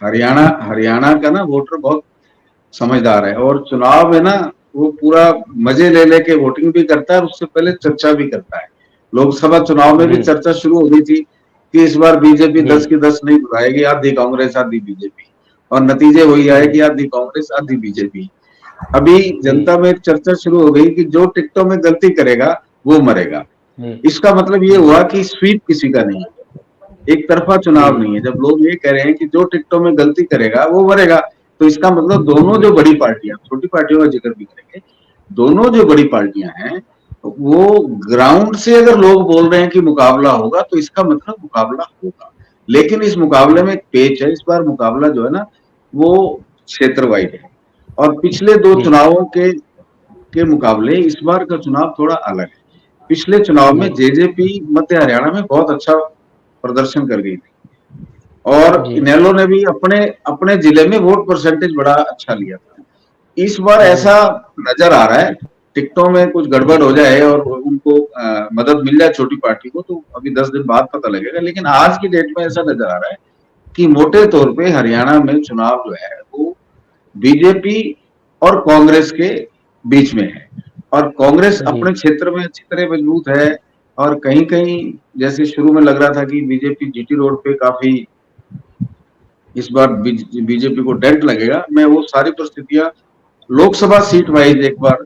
हरियाणा हरियाणा का ना वोटर बहुत समझदार है, और चुनाव में ना वो पूरा मजे ले लेके वोटिंग भी करता है और उससे पहले चर्चा भी करता है। लोकसभा चुनाव में भी जी चर्चा शुरू हो गई थी कि इस बार बीजेपी जी 10 की 10 नहीं बुलाएगी, आधी कांग्रेस आधी बीजेपी, और नतीजे वही आए जी कि आधी कांग्रेस आधी बीजेपी। अभी जी जनता में एक चर्चा शुरू हो गई कि जो टिकटों में गलती करेगा वो मरेगा। जी इसका मतलब ये हुआ कि स्वीप किसी का नहीं है, एक तरफा जी चुनाव नहीं है। जब लोग ये कह रहे हैं कि जो टिकटों में गलती करेगा वो मरेगा, तो इसका मतलब दोनों जो जी बड़ी पार्टियां, छोटी पार्टियों का जिक्र भी करेंगे, दोनों जो बड़ी पार्टियां हैं वो ग्राउंड से अगर लोग बोल रहे हैं कि मुकाबला होगा तो इसका मतलब मुकाबला होगा। लेकिन इस मुकाबले में एक पेच है, इस बार मुकाबला जो है ना वो क्षेत्र वाइज है, और पिछले दो जी चुनावों के मुकाबले इस बार का चुनाव थोड़ा अलग है। पिछले चुनाव में जी जेजेपी मध्य हरियाणा में बहुत अच्छा प्रदर्शन कर गई थी, और जी इनेलो ने भी अपने अपने जिले में वोट परसेंटेज बड़ा अच्छा लिया था। इस बार जी ऐसा नजर आ रहा है, टिकटों में कुछ गड़बड़ हो जाए और उनको मदद मिल जाए छोटी पार्टी को, तो अभी 10 दिन बाद पता लगेगा। लेकिन आज की डेट में ऐसा नजर आ रहा है कि मोटे तौर पे हरियाणा में चुनाव जो है वो बीजेपी और कांग्रेस के बीच में है, और कांग्रेस जी अपने क्षेत्र में अच्छी तरह मजबूत है। और कहीं कहीं जैसे शुरू में लग रहा था कि बीजेपी जीटी रोड पे काफी इस बार बीजेपी को डेंट लगेगा, मैं वो सारी परिस्थितियां लोकसभा सीट वाइज एक बार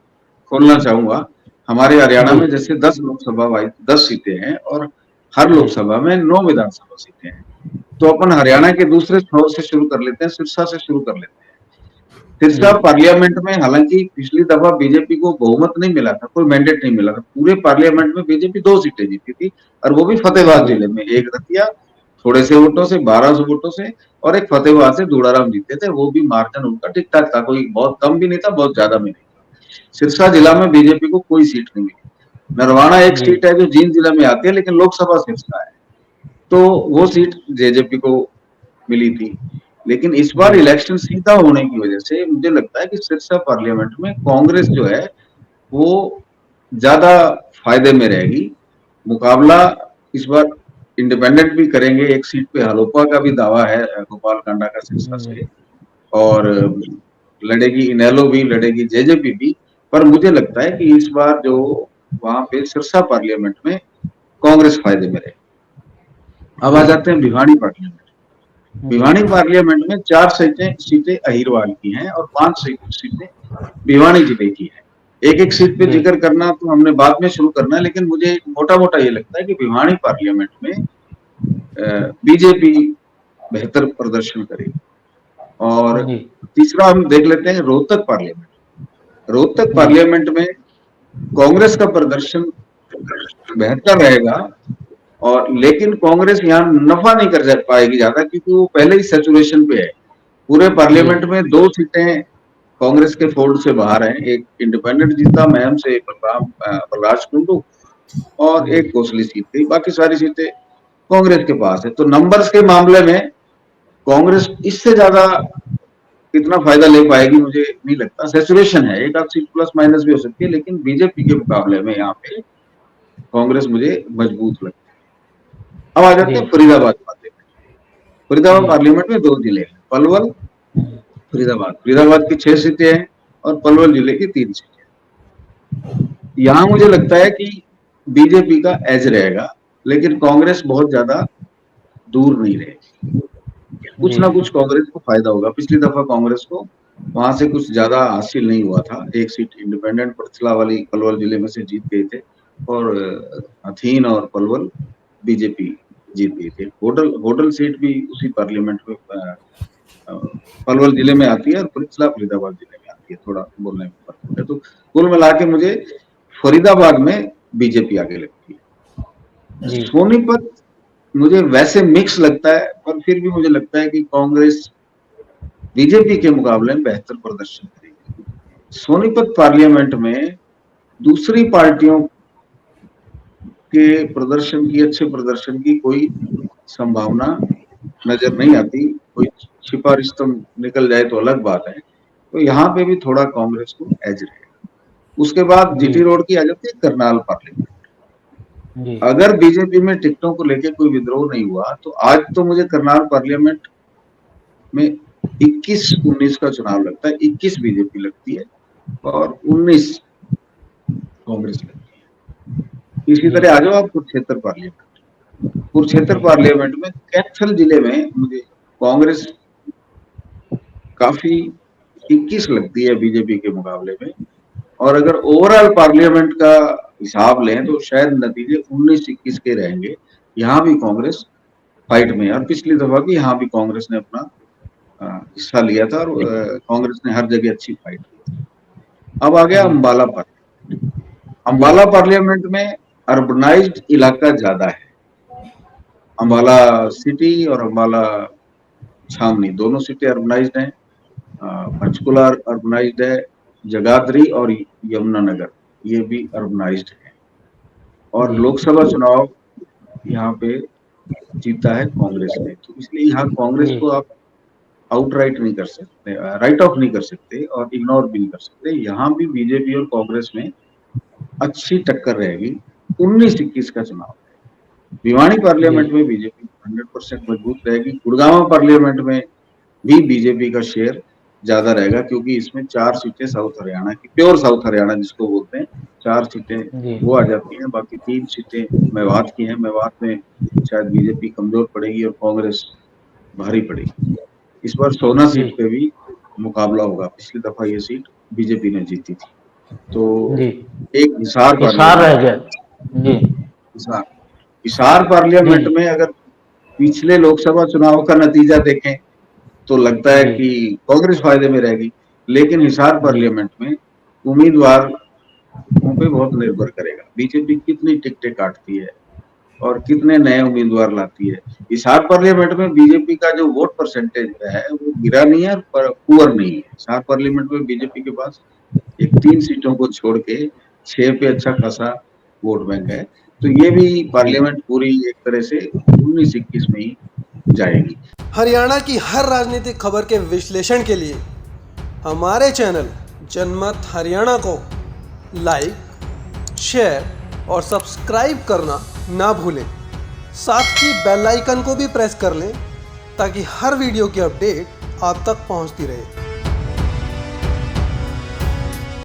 खोलना चाहूंगा। हमारे हरियाणा जी में जैसे 10 लोकसभा वाइज 10 सीटें हैं, और हर जी लोकसभा में 9 विधानसभा सीटें हैं। तो अपन हरियाणा के दूसरे छोर से शुरू कर लेते हैं, सिरसा से शुरू कर लेते हैं। सिरसा जी पार्लियामेंट में हालांकि पिछली दफा बीजेपी को बहुमत नहीं मिला था, कोई मैंडेट नहीं मिला था, पूरे पार्लियामेंट में बीजेपी 2 सीटें जीती थी, और वो भी फतेहाबाद जी जिले में, एक रतिया थोड़े से वोटों से 1200 वोटों से, और एक फतेहाबाद से दूड़ाराम जीते थे, वो भी मार्जिन उनका ठीक ठाक था, कोई बहुत कम भी नहीं था बहुत ज्यादा भी नहीं था। सिरसा जिला में बीजेपी को कोई सीट नहीं मिली। नरवाना एक जी सीट है जो जींद जिला में आती है, लेकिन लोकसभा सिरसा है, तो वो सीट जेजेपी को मिली थी। लेकिन इस बार जी इलेक्शन सीधा होने की वजह से मुझे लगता है कि सिरसा पार्लियामेंट में कांग्रेस जो है वो ज्यादा फायदे में रहेगी। मुकाबला इस बार इंडिपेंडेंट भी करेंगे, एक सीट पे हलोपा का भी दावा है गोपाल कांडा का सिरसा जी से, और लड़ेगी इनेलो भी, लड़ेगी जेजेपी भी। पर मुझे लगता है कि इस बार जो वहां पे सिरसा पार्लियामेंट में कांग्रेस फायदे में रहे। अब आ जी जाते हैं भिवानी पार्लियामेंट। जी भिवानी पार्लियामेंट में 4 सीटें सीटें अहिरवाल की हैं और 5 सीटें भिवानी जिले की हैं। एक एक सीट पे जी जिक्र करना तो हमने बाद में शुरू करना है, लेकिन मुझे मोटा मोटा ये लगता है कि भिवानी पार्लियामेंट में बीजेपी बेहतर प्रदर्शन करेगी। और जी तीसरा हम देख लेते हैं रोहतक पार्लियामेंट। रोहतक जी पार्लियामेंट में कांग्रेस का प्रदर्शन बेहतर रहेगा, और लेकिन कांग्रेस यहाँ नफा नहीं कर पाएगी ज्यादा, क्योंकि वो पहले ही सैचुरेशन पे है। पूरे जी पार्लियामेंट में 2 सीटें कांग्रेस के फोल्ड से बाहर हैं, एक इंडिपेंडेंट जीता महम से बलराज कुंडू, और जी एक कोसली सीट थी, बाकी सारी सीटें कांग्रेस के पास है। तो नंबर्स के मामले में कांग्रेस इससे ज्यादा कितना फायदा ले पाएगी मुझे नहीं लगता। सैचुरेशन है, एक आध सीट प्लस माइनस भी हो सकती है, लेकिन बीजेपी के मुकाबले में यहाँ पे कांग्रेस मुझे मजबूत लगती है। अब आ जाते जी हैं फरीदाबाद पार्लियामेंट। फरीदाबाद जी पार्लियामेंट में 2 जिले हैं, पलवल फरीदाबाद। फरीदाबाद की 6 सीटें हैं और पलवल जिले की 3 सीटें। यहाँ मुझे लगता है कि बीजेपी का एज रहेगा, लेकिन कांग्रेस बहुत ज्यादा दूर नहीं रहेगी। कुछ जी ना कुछ कांग्रेस को फायदा होगा। पिछली दफा कांग्रेस को वहां से कुछ ज्यादा हासिल नहीं हुआ था, एक सीट इंडिपेंडेंट पर्थला वाली पलवल जिले में से जीत गए थे, और हथीन और पलवल बीजेपी जीत गई थी। होडल होडल सीट भी उसी पार्लियामेंट में पलवल जिले में आती है, और पृथला फरीदाबाद जिले में आती है, थोड़ा बोलने में फर्क होता है। तो कुल मिला के मुझे फरीदाबाद में बीजेपी आगे लगती है। जी सोनीपत मुझे वैसे मिक्स लगता है, पर फिर भी मुझे लगता है कि कांग्रेस बीजेपी के मुकाबले में बेहतर प्रदर्शन करेगी। सोनीपत पार्लियामेंट में दूसरी पार्टियों के प्रदर्शन की, अच्छे प्रदर्शन की कोई संभावना नजर नहीं आती। कोई छिपा रिश्तम निकल जाए तो अलग बात है। तो यहाँ पे भी थोड़ा कांग्रेस को एज रहेगा। उसके बाद जी जीटी रोड की आ जाती है करनाल पार्लियामेंट। जी अगर बीजेपी में टिकटों को लेकर कोई विद्रोह नहीं हुआ तो आज तो मुझे करनाल पार्लियामेंट में 21-19 का चुनाव लगता है। 21 बीजेपी लगती है और 19 कांग्रेस लगती है। इसी तरह आ जाओ आप कुरुक्षेत्र पार्लियामेंट। कुरुक्षेत्र पार्लियामेंट में कैथल जिले में मुझे कांग्रेस काफी 21 लगती है बीजेपी के मुकाबले में, और अगर ओवरऑल पार्लियामेंट का हिसाब लें तो शायद नतीजे 19-21 के रहेंगे। यहाँ भी कांग्रेस फाइट में है, और पिछली दफा भी यहाँ भी कांग्रेस ने अपना हिस्सा लिया था, और कांग्रेस ने हर जगह अच्छी फाइट की थी। अब आ गया अम्बाला पार्लियामेंट। अम्बाला पार्लियामेंट में अर्बनाइज्ड इलाका ज्यादा है। अम्बाला सिटी और अम्बाला छावनी दोनों सिटी अर्बनाइज्ड हैं। पंचकुला अर्बनाइज्ड है, जगाधरी और यमुनानगर ये भी अर्बनाइज्ड है। और लोकसभा चुनाव यहाँ पे जीता है कांग्रेस ने, तो इसलिए यहाँ कांग्रेस को आप आउटराइट नहीं कर सकते, राइट ऑफ नहीं कर सकते और इग्नोर भी नहीं कर सकते। यहाँ भी बीजेपी और कांग्रेस में अच्छी टक्कर रहेगी। 19-21 का चुनाव है। भिवानी पार्लियामेंट में बीजेपी 100% मजबूत रहेगी। गुड़गांव पार्लियामेंट में भी बीजेपी का शेयर ज्यादा रहेगा, क्योंकि इसमें 4 सीटें साउथ हरियाणा की, प्योर साउथ हरियाणा जिसको बोलते हैं, 4 सीटें वो आ जाती हैं। बाकी 3 सीटें मेवात की हैं। मेवात में शायद बीजेपी कमजोर पड़ेगी और कांग्रेस भारी पड़ेगी। इस बार सोना सीट पे भी मुकाबला होगा। पिछली दफा ये सीट बीजेपी ने जीती थी। तो एक हिसार पार्लियामेंट में अगर पिछले लोकसभा चुनाव का नतीजा देखें तो लगता है कि कांग्रेस फायदे में रहेगी, लेकिन हिसार पार्लियामेंट में उम्मीदवार पे बहुत निर्भर करेगा। बीजेपी कितनी टिकटें काटती है और कितने नए उम्मीदवार लाती है। हिसार पार्लियामेंट में बीजेपी का जो वोट परसेंटेज है वो गिरा नहीं है पर पुअर नहीं है। हिसार पार्लियामेंट में बीजेपी के पास 3 सीटों को छोड़ के 6 पे अच्छा खासा वोट बैंक है। तो ये भी पार्लियामेंट पूरी एक तरह से 19-21 में ही जाएगी। हरियाणा की हर राजनीतिक खबर के विश्लेषण के लिए हमारे चैनल जनमत हरियाणा को लाइक, शेयर और सब्सक्राइब करना ना भूलें। साथ ही बेल आइकन को भी प्रेस कर लें ताकि हर वीडियो की अपडेट आप तक पहुंचती रहे।